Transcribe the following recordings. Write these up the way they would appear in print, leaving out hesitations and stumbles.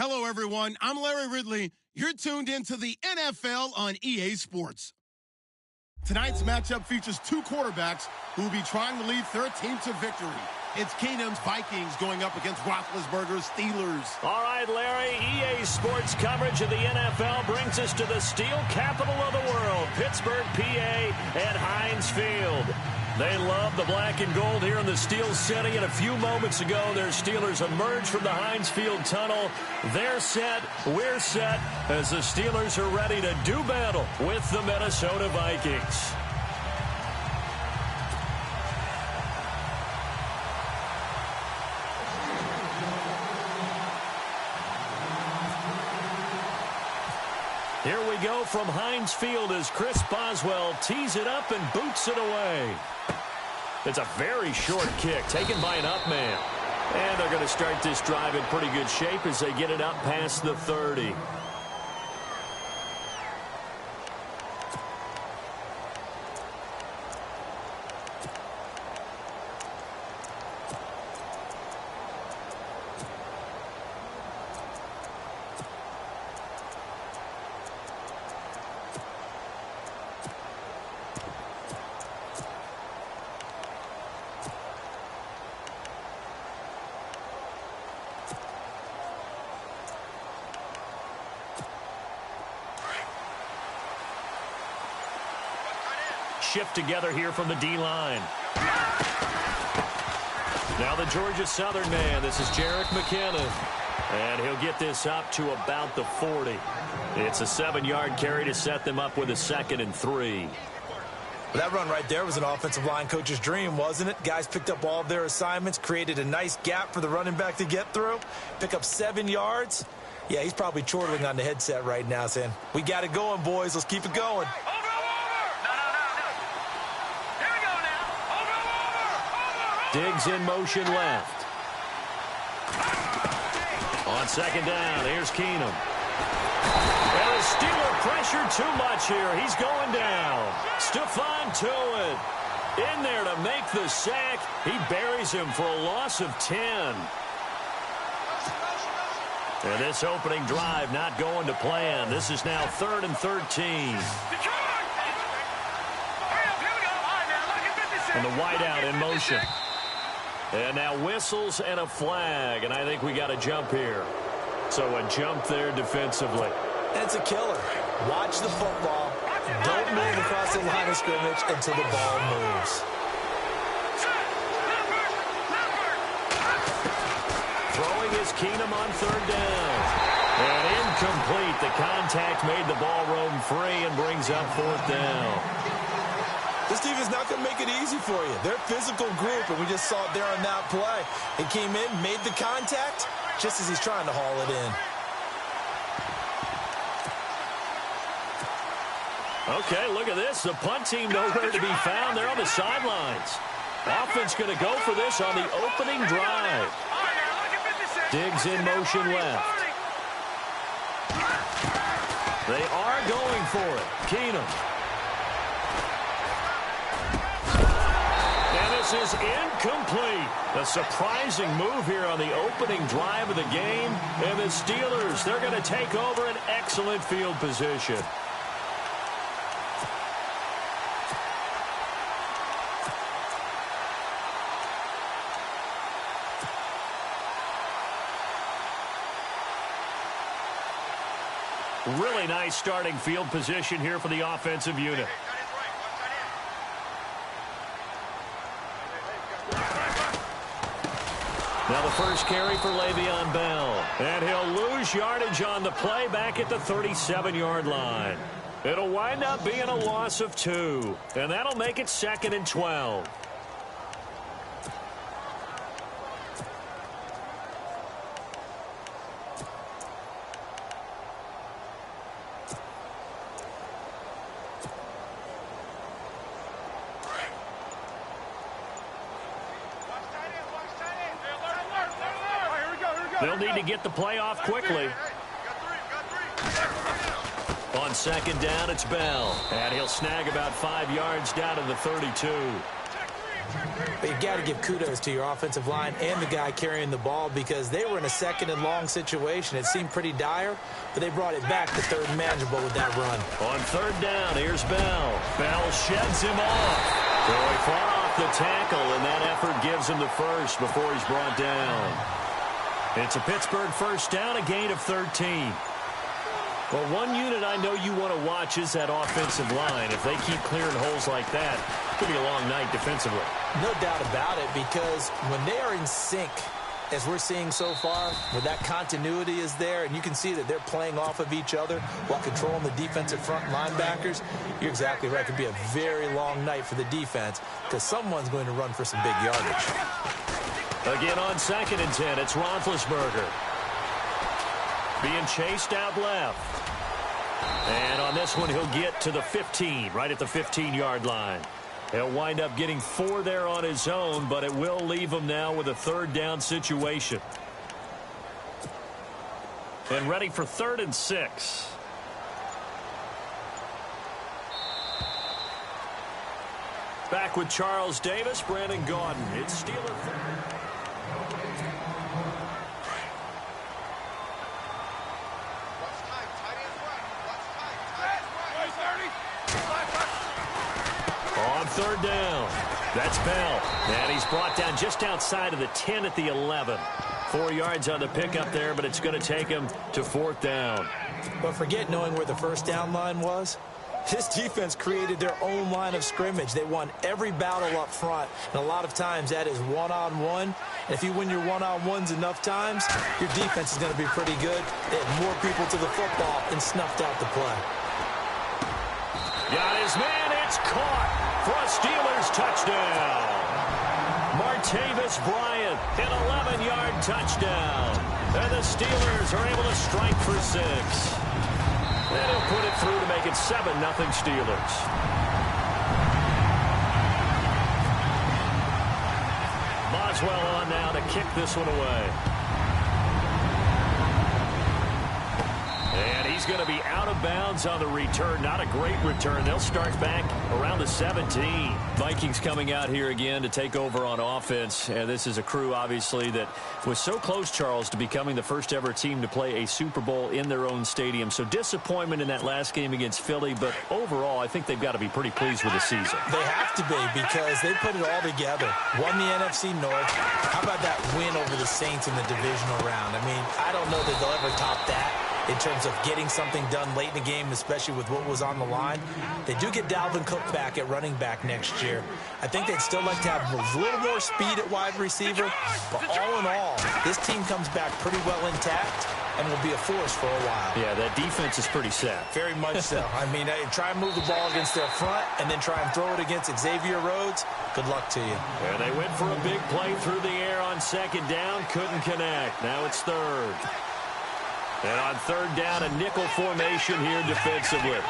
Hello, everyone. I'm Larry Ridley. You're tuned into the NFL on EA Sports. Tonight's matchup features two quarterbacks who will be trying to lead their team to victory. It's Keenum's Vikings going up against Roethlisberger's Steelers. All right, Larry, EA Sports coverage of the NFL brings us to the steel capital of the world, Pittsburgh, PA, at Heinz Field. They love the black and gold here in the Steel City, and a few moments ago, their Steelers emerged from the Heinz Field tunnel. They're set, we're set, as the Steelers are ready to do battle with the Minnesota Vikings. Here we go from Heinz Field as Chris Boswell tees it up and boots it away. It's a very short kick taken by an up man. And they're going to start this drive in pretty good shape as they get it up past the 30. Shift together here from the D-line. Now the Georgia Southern man. This is Jerick McKinnon. And he'll get this up to about the 40. It's a 7-yard carry to set them up with a 2nd and 3. Well, that run right there was an offensive line coach's dream, wasn't it? Guys picked up all of their assignments, created a nice gap for the running back to get through, pick up 7 yards. Yeah, he's probably chortling on the headset right now saying, we got it going, boys. Let's keep it going. Diggs in motion left. On 2nd down, here's Keenum. Well, the Steeler pressure too much here. He's going down. Stephon Tuitt in there to make the sack. He buries him for a loss of 10. And this opening drive not going to plan. This is now 3rd and 13. And the wideout in motion. And now whistles and a flag, and I think we got a jump here. So a jump there defensively. It's a killer. Watch the football. Don't move across the line of scrimmage until the ball moves. Throwing is Keenum on 3rd down. And incomplete. The contact made the ball roam free and brings up 4th down. This team is not going to make it easy for you. They're a physical group, and we just saw it there on that play. He came in, made the contact, just as he's trying to haul it in. Okay, look at this. The punt team nowhere to be found. They're on the sidelines. Offense going to go for this on the opening drive. Diggs in motion left. They are going for it. Keenum. Is incomplete. A surprising move here on the opening drive of the game. And the Steelers, they're going to take over an excellent field position. Really nice starting field position here for the offensive unit. Now the first carry for Le'Veon Bell. And he'll lose yardage on the play back at the 37-yard line. It'll wind up being a loss of 2. And that'll make it 2nd and 12. They'll need to get the play off quickly. On 2nd down, it's Bell. And he'll snag about 5 yards down to the 32. But you got to give kudos to your offensive line and the guy carrying the ball because they were in a second and long situation. It seemed pretty dire, but they brought it back to third and manageable with that run. On third down, here's Bell. Bell sheds him off. So he fought off the tackle, and that effort gives him the first before he's brought down. It's a Pittsburgh first down, a gain of 13. Well, one unit I know you want to watch is that offensive line. If they keep clearing holes like that, it could be a long night defensively. No doubt about it, because when they are in sync, as we're seeing so far, where that continuity is there, and you can see that they're playing off of each other while controlling the defensive front linebackers, you're exactly right. It could be a very long night for the defense because someone's going to run for some big yardage. Again on 2nd and 10, it's Roethlisberger. Being chased out left. And on this one, he'll get to the 15, right at the 15-yard line. He'll wind up getting 4 there on his own, but it will leave him now with a third down situation. And ready for 3rd and 6. Back with Charles Davis, Brandon Gaudin. It's Steeler. On third down, that's Bell. And he's brought down just outside of the 10 at the 11. 4 yards on the pickup there, but it's going to take him to 4th down. But forget knowing where the first down line was. This defense created their own line of scrimmage. They won every battle up front, and a lot of times that is one-on-one. And if you win your one-on-ones enough times, your defense is going to be pretty good. They had more people to the football and snuffed out the play. Got his man, it's caught for a Steelers touchdown. Martavis Bryant, an 11-yard touchdown. And the Steelers are able to strike for 6. And he'll put it through to make it 7-0 Steelers. Boswell on now to kick this one away. And he's going to be out of bounds on the return. Not a great return. They'll start back around the 17. Vikings coming out here again to take over on offense. And this is a crew, obviously, that was so close, Charles, to becoming the first ever team to play a Super Bowl in their own stadium. So disappointment in that last game against Philly. But overall, I think they've got to be pretty pleased with the season. They have to be because they put it all together. Won the NFC North. How about that win over the Saints in the divisional round? I mean, I don't know that they'll ever top that in terms of getting something done late in the game, especially with what was on the line. They do get Dalvin Cook back at running back next year. I think they'd still like to have a little more speed at wide receiver. But all in all, this team comes back pretty well intact and will be a force for a while. Yeah, that defense is pretty set. Very much so. I mean, try and move the ball against their front and then try and throw it against Xavier Rhodes. Good luck to you. And they went for a big play through the air on 2nd down. Couldn't connect. Now it's 3rd. And on 3rd down, a nickel formation here defensively.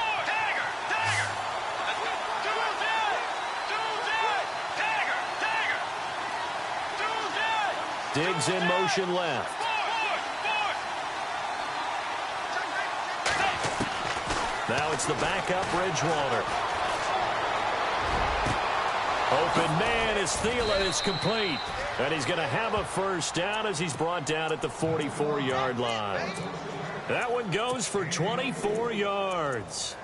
Diggs in motion left. Now it's the backup Bridgewater. Open man is Thielen. It's complete. And he's going to have a first down as he's brought down at the 44-yard line. That one goes for 24 yards.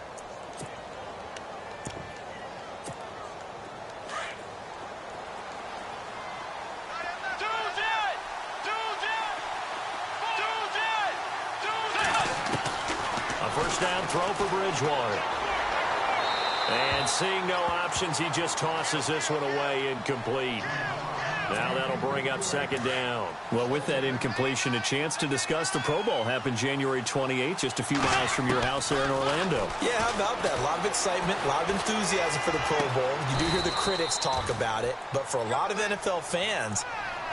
A first down throw for Bridgewater. And seeing no options, he just tosses this one away incomplete. Now that'll bring up 2nd down. Well, with that incompletion, a chance to discuss the Pro Bowl happened January 28th, just a few miles from your house there in Orlando. Yeah, how about that? A lot of excitement, a lot of enthusiasm for the Pro Bowl. You do hear the critics talk about it, but for a lot of NFL fans,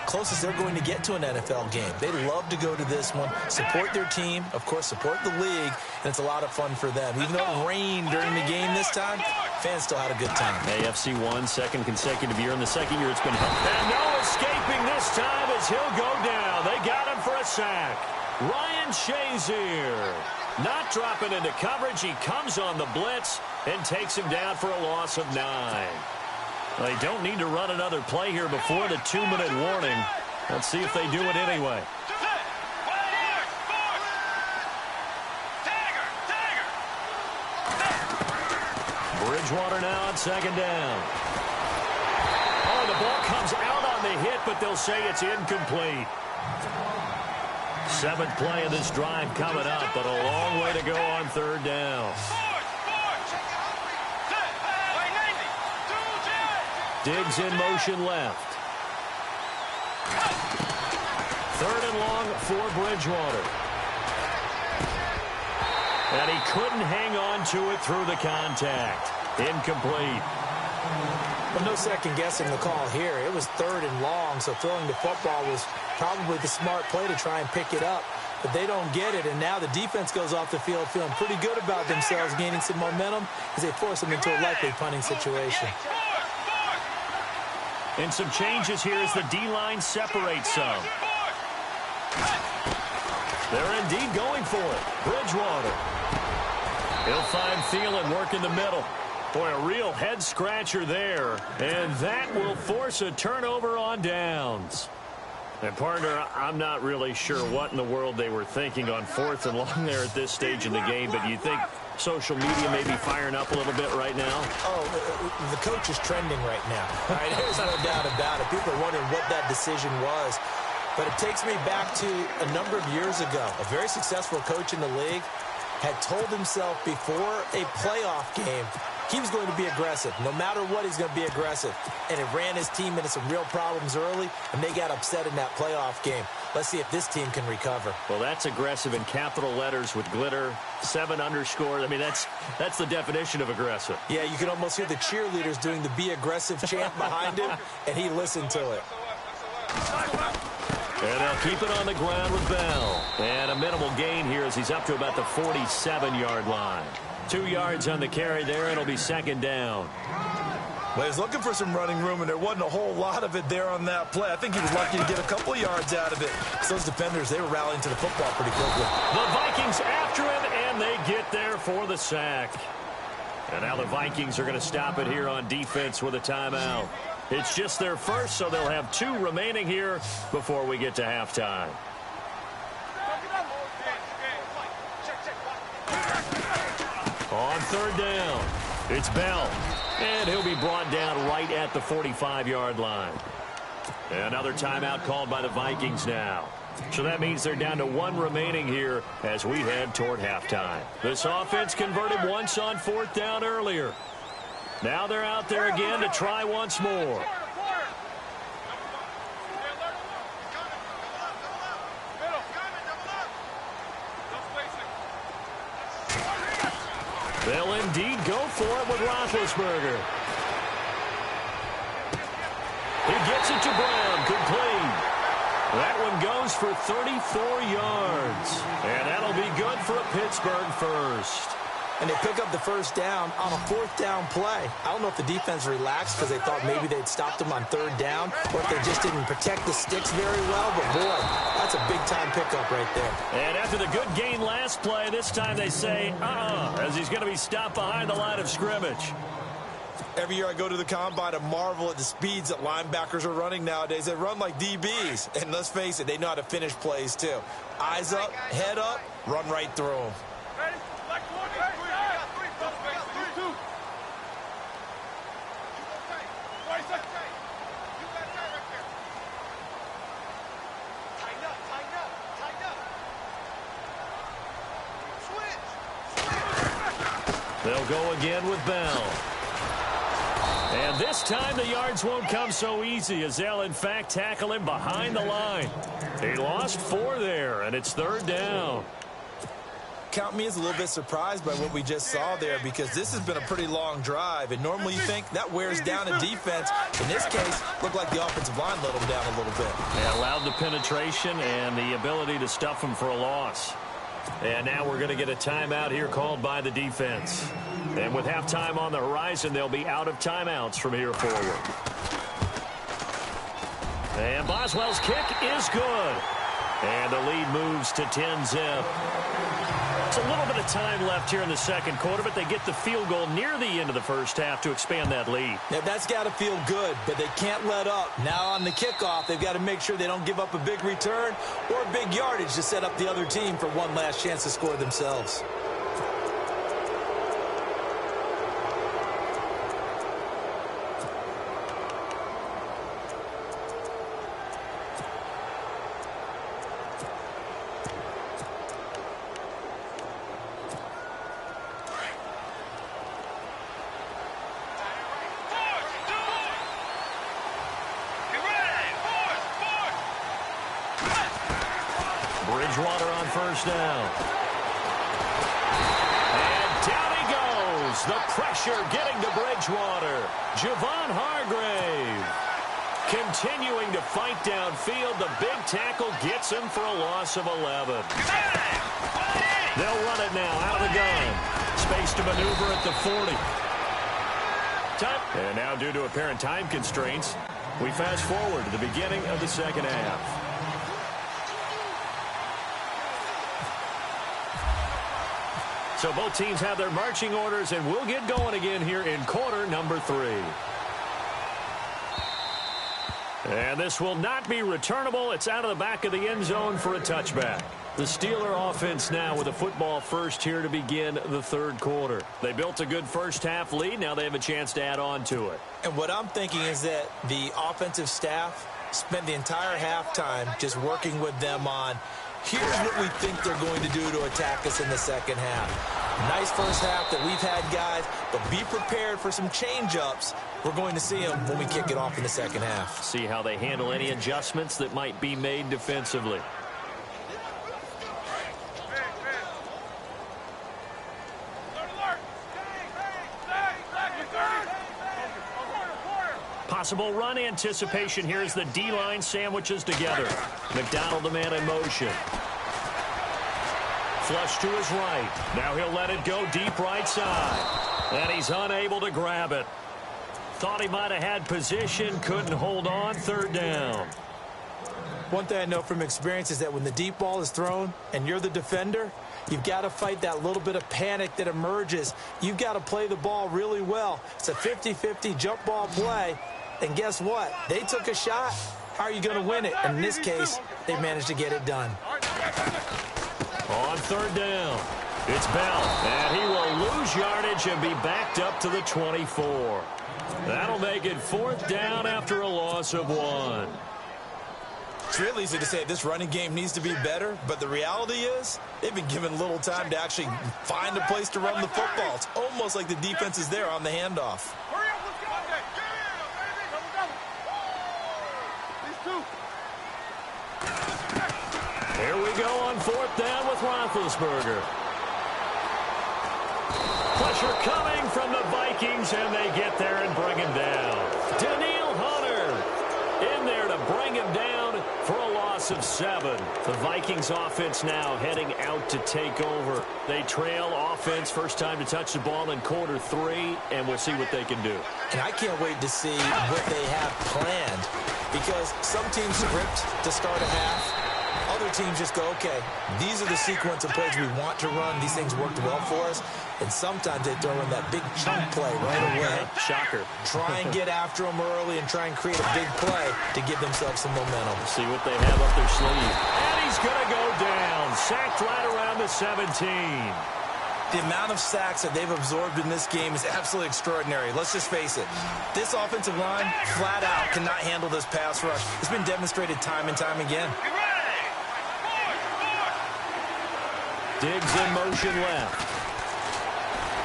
closest they're going to get to an NFL game. They love to go to this one, support their team, of course, support the league, and it's a lot of fun for them. Even though it rained during the game this time, fans still had a good time. AFC won, 2nd consecutive year. In the 2nd year, it's been helped. And no escaping this time as he'll go down. They got him for a sack. Ryan Shazier not dropping into coverage. He comes on the blitz and takes him down for a loss of 9. Well, they don't need to run another play here before the 2-minute warning. Let's see if they do it anyway. Bridgewater now on second down. Oh, the ball comes out on the hit, but they'll say it's incomplete. 7th play of this drive coming up, but a long way to go on third down. Diggs in motion left. 3rd and long for Bridgewater. And he couldn't hang on to it through the contact. Incomplete. Well, no second guessing the call here. It was 3rd and long, so throwing the football was probably the smart play to try and pick it up. But they don't get it, and now the defense goes off the field feeling pretty good about themselves, gaining some momentum as they force them into a likely punting situation. And some changes here as the D-line separates some. They're indeed going for it. Bridgewater. He'll find Thielen work in the middle. Boy, a real head-scratcher there. And that will force a turnover on downs. And, partner, I'm not really sure what in the world they were thinking on 4th and long there at this stage in the game, but you think social media may be firing up a little bit right now? Oh, the coach is trending right now. All right, there's no doubt about it. People are wondering what that decision was. But it takes me back to a number of years ago. A very successful coach in the league had told himself before a playoff game he was going to be aggressive. No matter what, he's going to be aggressive. And it ran his team into some real problems early, and they got upset in that playoff game. Let's see if this team can recover. Well, that's aggressive in capital letters with glitter, 7 underscore. I mean, that's the definition of aggressive. Yeah, you can almost hear the cheerleaders doing the be aggressive chant behind him, and he listened to it. And they'll keep it on the ground with Bell. And a minimal gain here as he's up to about the 47-yard line. 2 yards on the carry there, and it'll be 2nd down. Well, he's looking for some running room, and there wasn't a whole lot of it there on that play. I think he was lucky to get a couple of yards out of it. So those defenders, they were rallying to the football pretty quickly. The Vikings after him, and they get there for the sack. And now the Vikings are going to stop it here on defense with a timeout. It's just their first, so they'll have 2 remaining here before we get to halftime. On 3rd down, it's Bell. And he'll be brought down right at the 45-yard line. Another timeout called by the Vikings now. So that means they're down to 1 remaining here as we head toward halftime. This offense converted once on 4th down earlier. Now they're out there again to try once more. They'll indeed go for it with Roethlisberger. He gets it to Brown, complete. That one goes for 34 yards. And that'll be good for a Pittsburgh first. And they pick up the 1st down on a 4th down play. I don't know if the defense relaxed because they thought maybe they'd stopped them on 3rd down, or if they just didn't protect the sticks very well. But, boy, that's a big-time pickup right there. And after the good gain last play, this time they say, as he's going to be stopped behind the line of scrimmage. Every year I go to the combine and marvel at the speeds that linebackers are running nowadays. They run like DBs. And let's face it, they know how to finish plays, too. Eyes up, head up, run right through them. They'll go again with Bell. And this time the yards won't come so easy as they'll, in fact, tackle him behind the line. He lost 4 there, and it's 3rd down. Count me as a little bit surprised by what we just saw there, because this has been a pretty long drive, and normally you think that wears down a defense. In this case, looked like the offensive line let them down a little bit. They allowed the penetration and the ability to stuff them for a loss. And now we're going to get a timeout here called by the defense. And with halftime on the horizon, they'll be out of timeouts from here forward. And Boswell's kick is good. And the lead moves to 10-zip. There's a little bit of time left here in the second quarter, but they get the field goal near the end of the first half to expand that lead. Yeah, that's got to feel good, but they can't let up. Now on the kickoff, they've got to make sure they don't give up a big return or big yardage to set up the other team for one last chance to score themselves. Bridgewater on first down. And down he goes. The pressure getting to Bridgewater. Javon Hargrave continuing to fight downfield. The big tackle gets him for a loss of 11. They'll run it now out of the gun. Space to maneuver at the 40. And now due to apparent time constraints, we fast forward to the beginning of the second half. So both teams have their marching orders, and we'll get going again here in quarter number 3. And this will not be returnable. It's out of the back of the end zone for a touchback. The Steeler offense now with a football first here to begin the third quarter. They built a good first half lead. Now they have a chance to add on to it. And what I'm thinking is that the offensive staff spent the entire halftime just working with them on, here's what we think they're going to do to attack us in the second half. Nice first half that we've had, guys, but be prepared for some change-ups. We're going to see them when we kick it off in the second half. See how they handle any adjustments that might be made defensively. Possible run anticipation here as the D-line sandwiches together. McDonald, the man in motion. Flush to his right. Now he'll let it go deep right side. And he's unable to grab it. Thought he might have had position, couldn't hold on, third down. One thing I know from experience is that when the deep ball is thrown and you're the defender, you've got to fight that little bit of panic that emerges. You've got to play the ball really well. It's a 50-50 jump ball play. And guess what? They took a shot. How are you going to win it? And in this case, they managed to get it done. On third down, it's Bell. And he will lose yardage and be backed up to the 24. That'll make it fourth down after a loss of 1. It's real easy to say this running game needs to be better, but the reality is they've been given little time to actually find a place to run the football. It's almost like the defense is there on the handoff. Here we go on fourth down with Roethlisberger. Pressure coming from the Vikings, and they get there and bring him down. Danielle Hunter in there to bring him down for a loss of 7. The Vikings offense now heading out to take over. They trail offense, first time to touch the ball in quarter 3, and we'll see what they can do. And I can't wait to see what they have planned, because some teams script to start a half. Other teams just go, okay, these are the sequence of plays we want to run. These things worked well for us. And sometimes they throw in that big chunk play right away. Shocker. Try and get after them early and try and create a big play to give themselves some momentum. See what they have up their sleeve. And he's going to go down. Sacked right around the 17. The amount of sacks that they've absorbed in this game is absolutely extraordinary. Let's just face it. This offensive line, flat out, cannot handle this pass rush. It's been demonstrated time and time again. Diggs in motion left.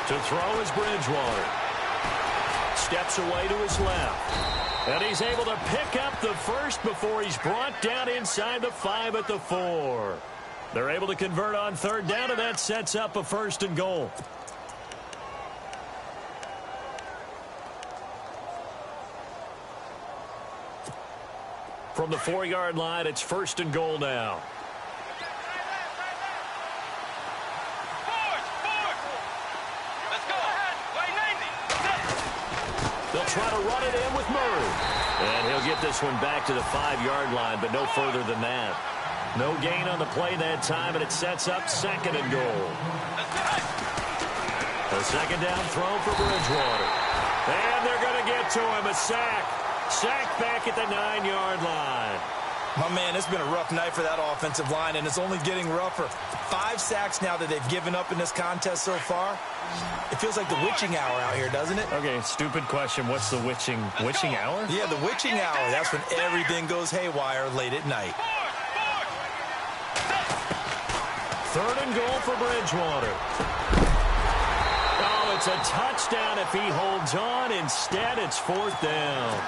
To throw is Bridgewater. Steps away to his left. And he's able to pick up the first before he's brought down inside the 5 at the 4. They're able to convert on third down, and that sets up a first and goal. From the 4-yard line, it's first and goal now. They'll try to run it in with Murray. And he'll get this one back to the 5-yard line, but no further than that. No gain on the play that time, and it sets up 2nd and goal. A 2nd down throw for Bridgewater. And they're going to get to him. A sack. Sack back at the 9-yard line. My man, it's been a rough night for that offensive line, and it's only getting rougher. 5 sacks now that they've given up in this contest so far. It feels like the witching hour out here, doesn't it? Okay, stupid question. What's the witching hour? Yeah, the witching hour. That's when everything goes haywire late at night. 3rd and goal for Bridgewater. Oh, it's a touchdown if he holds on. Instead, it's 4th down.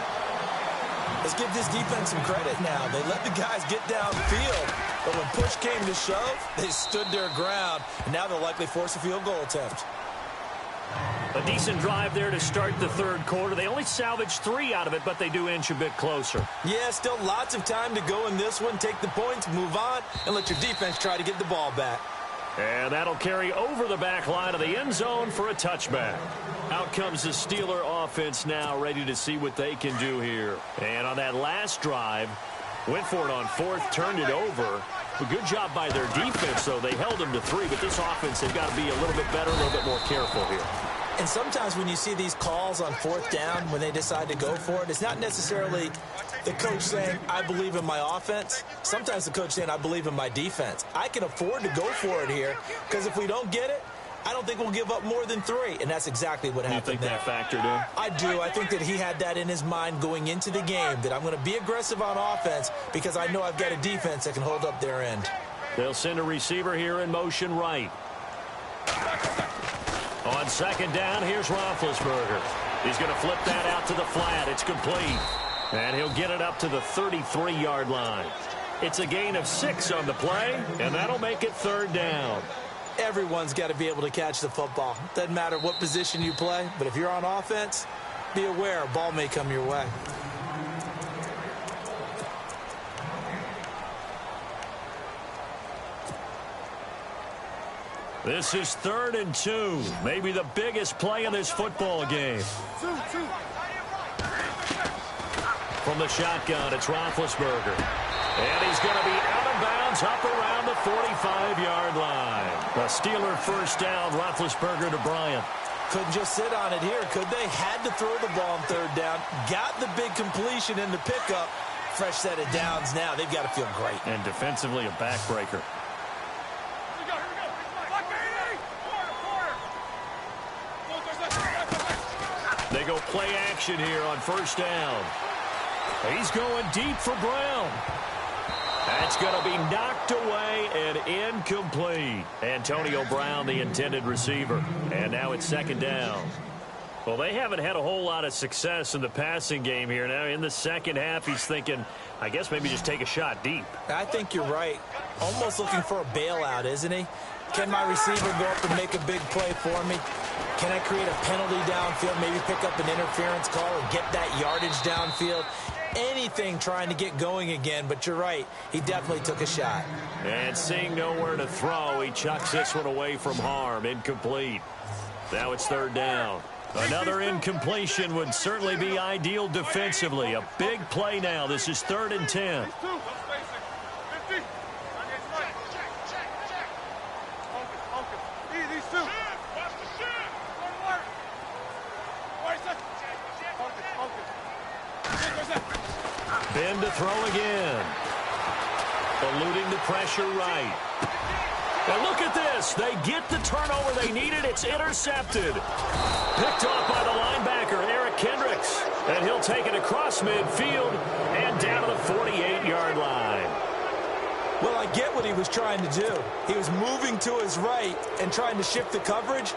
Let's give this defense some credit now. They let the guys get downfield, but when push came to shove, they stood their ground, and now they'll likely force a field goal attempt. A decent drive there to start the 3rd quarter. They only salvaged 3 out of it, but they do inch a bit closer. Yeah, still lots of time to go in this one. Take the points, move on, and let your defense try to get the ball back. And that'll carry over the back line of the end zone for a touchback. Out comes the Steeler offense now, ready to see what they can do here. And on that last drive, went for it on 4th, turned it over. A good job by their defense, though. They held them to 3, but this offense, they've got to be a little bit better, a little bit more careful here. And sometimes when you see these calls on 4th down, when they decide to go for it, it's not necessarily the coach saying, I believe in my offense. Sometimes the coach saying, I believe in my defense. I can afford to go for it here, because if we don't get it, I don't think we'll give up more than 3, and that's exactly what happened there. You think that factored in? I do. I think that he had that in his mind going into the game, that I'm going to be aggressive on offense because I know I've got a defense that can hold up their end. They'll send a receiver here in motion right. On 2nd down, here's Roethlisberger. He's going to flip that out to the flat. It's complete. And he'll get it up to the 33-yard line. It's a gain of 6 on the play, and that'll make it 3rd down. Everyone's got to be able to catch the football. Doesn't matter what position you play, but if you're on offense, be aware a ball may come your way. This is 3rd and 2. Maybe the biggest play in this football game. From the shotgun, it's Roethlisberger. And he's going to be out of bounds up around the 45-yard line. A Steeler 1st down, Roethlisberger to Bryant. Couldn't just sit on it here, could they? Had to throw the ball on 3rd down. Got the big completion in the pickup. Fresh set of downs now. They've got to feel great. And defensively, a backbreaker. They go play action here on 1st down. He's going deep for Brown. That's going to be knocked away and incomplete. Antonio Brown, the intended receiver. And now it's 2nd down. Well, they haven't had a whole lot of success in the passing game here. Now in the 2nd half, he's thinking, I guess maybe just take a shot deep. I think you're right. Almost looking for a bailout, isn't he? Can my receiver go up and make a big play for me? Can I create a penalty downfield, maybe pick up an interference call and get that yardage downfield? Anything trying to get going again, but you're right. He definitely took a shot. And seeing nowhere to throw, he chucks this one away from harm. Incomplete. Now it's 3rd down. Another incompletion would certainly be ideal defensively. A big play now. This is 3rd and 10. Ben to throw again. Eluding the pressure right. And look at this. They get the turnover they needed. It's intercepted. Picked off by the linebacker, Eric Kendricks. And he'll take it across midfield and down to the 48-yard line. Well, I get what he was trying to do. He was moving to his right and trying to shift the coverage.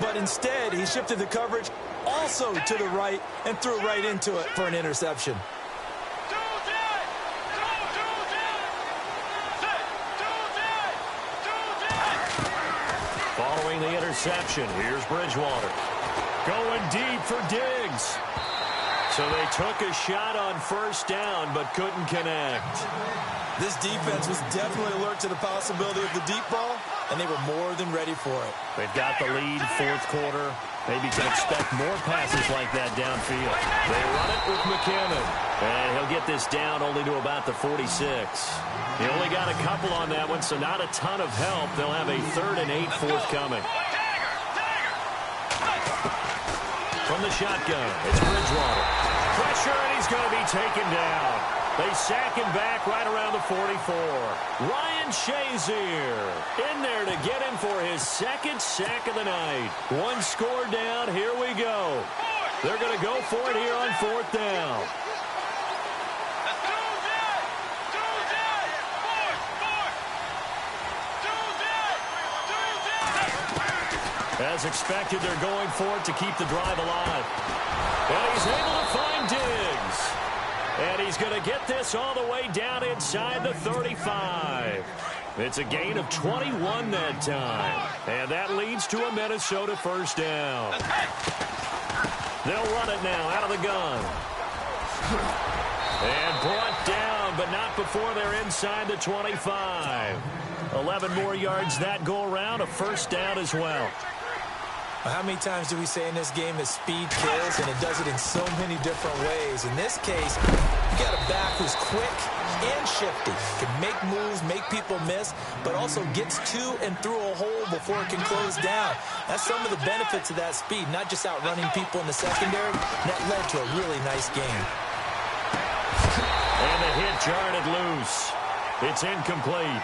But instead, he shifted the coverage also to the right and threw right into it for an interception. Following the interception, here's Bridgewater. Going deep for Diggs. So they took a shot on 1st down, but couldn't connect. This defense was definitely alert to the possibility of the deep ball, and they were more than ready for it. They've got the lead, 4th quarter. Maybe can expect more passes like that downfield. They run it with McKinnon. And he'll get this down only to about the 46. He only got a couple on that one, so not a ton of help. They'll have a 3rd and 8 forthcoming. From the shotgun, it's Bridgewater. Pressure, and he's going to be taken down. They sack him back right around the 44. Ryan Shazier in there to get him for his 2nd sack of the night. 1 score down. Here we go. They're going to go for it here on 4th down. As expected, they're going for it to keep the drive alive. And he's able to find Diggs. And he's going to get this all the way down inside the 35. It's a gain of 21 that time. And that leads to a Minnesota 1st down. They'll run it now out of the gun. And brought down, but not before they're inside the 25. 11 more yards that go around, a 1st down as well. How many times do we say in this game that speed kills, and it does it in so many different ways? In this case, you got a back who's quick and shifty, can make moves, make people miss, but also gets to and through a hole before it can close down. That's some of the benefits of that speed, not just outrunning people in the secondary. That led to a really nice game. And the hit jarred it loose. It's incomplete.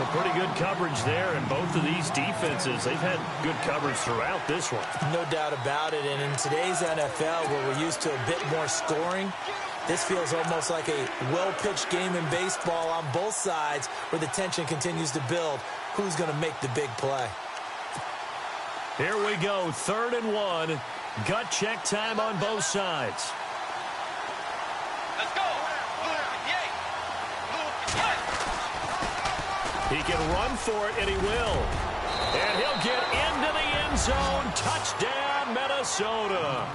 A pretty good coverage there, and both of these defenses, they've had good coverage throughout this one. No doubt about it, and in today's NFL, where we're used to a bit more scoring, this feels almost like a well-pitched game in baseball on both sides, where the tension continues to build. Who's going to make the big play? Here we go, 3rd and 1. Gut check time on both sides. He can run for it, and he will. And he'll get into the end zone. Touchdown, Minnesota.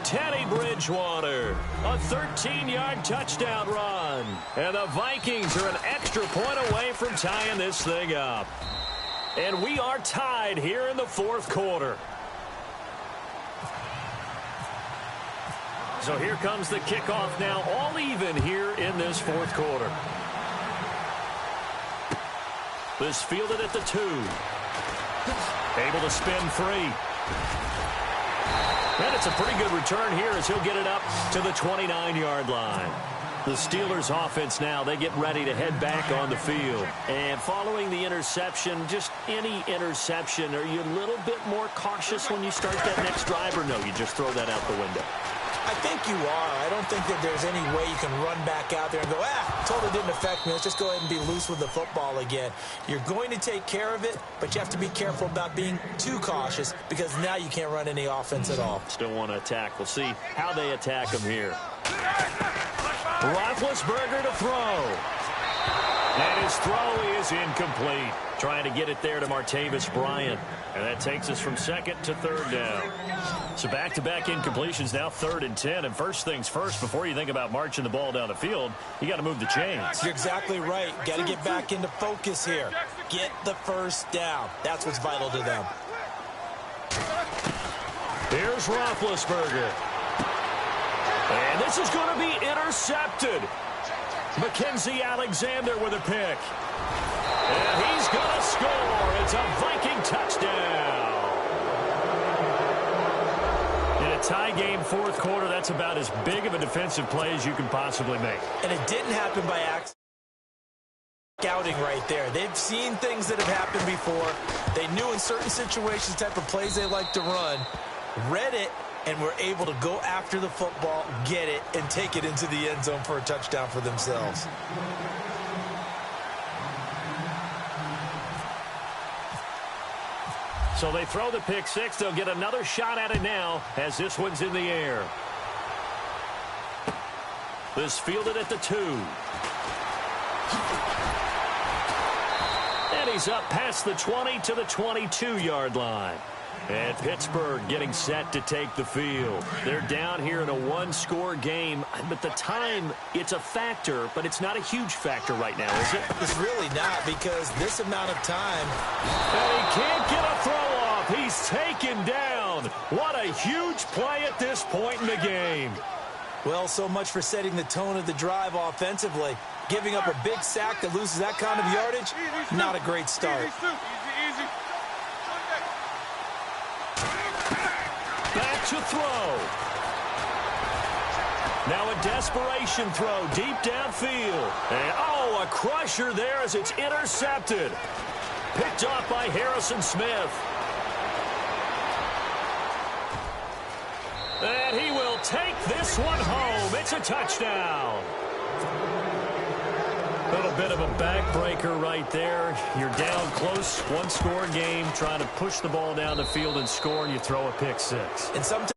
Teddy Bridgewater, a 13-yard touchdown run. And the Vikings are an extra point away from tying this thing up. And we are tied here in the 4th quarter. So here comes the kickoff now, all even here in this 4th quarter. This fielded at the 2. Able to spin free. And it's a pretty good return here as he'll get it up to the 29-yard line. The Steelers offense now, they get ready to head back on the field. And following the interception, just any interception, are you a little bit more cautious when you start that next drive, or no, you just throw that out the window? I think you are. I don't think that there's any way you can run back out there and go, totally didn't affect me. Let's just go ahead and be loose with the football again. You're going to take care of it, but you have to be careful about being too cautious because now you can't run any offense at all. Still want to attack. We'll see how they attack him here. Roethlisberger to throw. And his throw is incomplete. Trying to get it there to Martavis Bryant. And that takes us from 2nd to 3rd down. So back-to-back incompletions, now 3rd and 10. And first things first, before you think about marching the ball down the field, you got to move the chains. You're exactly right. Got to get back into focus here. Get the 1st down. That's what's vital to them. Here's Roethlisberger. And this is going to be intercepted. Mackenzie Alexander with a pick. And he's going to score. It's a Viking touchdown. In a tie game, 4th quarter, that's about as big of a defensive play as you can possibly make. And it didn't happen by accident. Scouting right there. They've seen things that have happened before. They knew in certain situations the type of plays they like to run. Read it. And were able to go after the football, get it, and take it into the end zone for a touchdown for themselves. So they throw the pick 6. They'll get another shot at it now as this one's in the air. This fielded at the 2. And he's up past the 20 to the 22-yard line. And Pittsburgh getting set to take the field. They're down here in a 1-score game. But the time, it's a factor, but it's not a huge factor right now, is it? It's really not, because this amount of time. And he can't get a throw off. He's taken down. down. What a huge play at this point in the game. Well, so much for setting the tone of the drive offensively. Giving up a big sack that loses that kind of yardage, not a great start. Back to throw. Now a desperation throw deep downfield. And, oh, a crusher there as it's intercepted. Picked off by Harrison Smith. And he will take this one home. It's a touchdown. A little bit of a backbreaker right there. You're down close, one-score game, trying to push the ball down the field and score, and you throw a pick six. And sometimes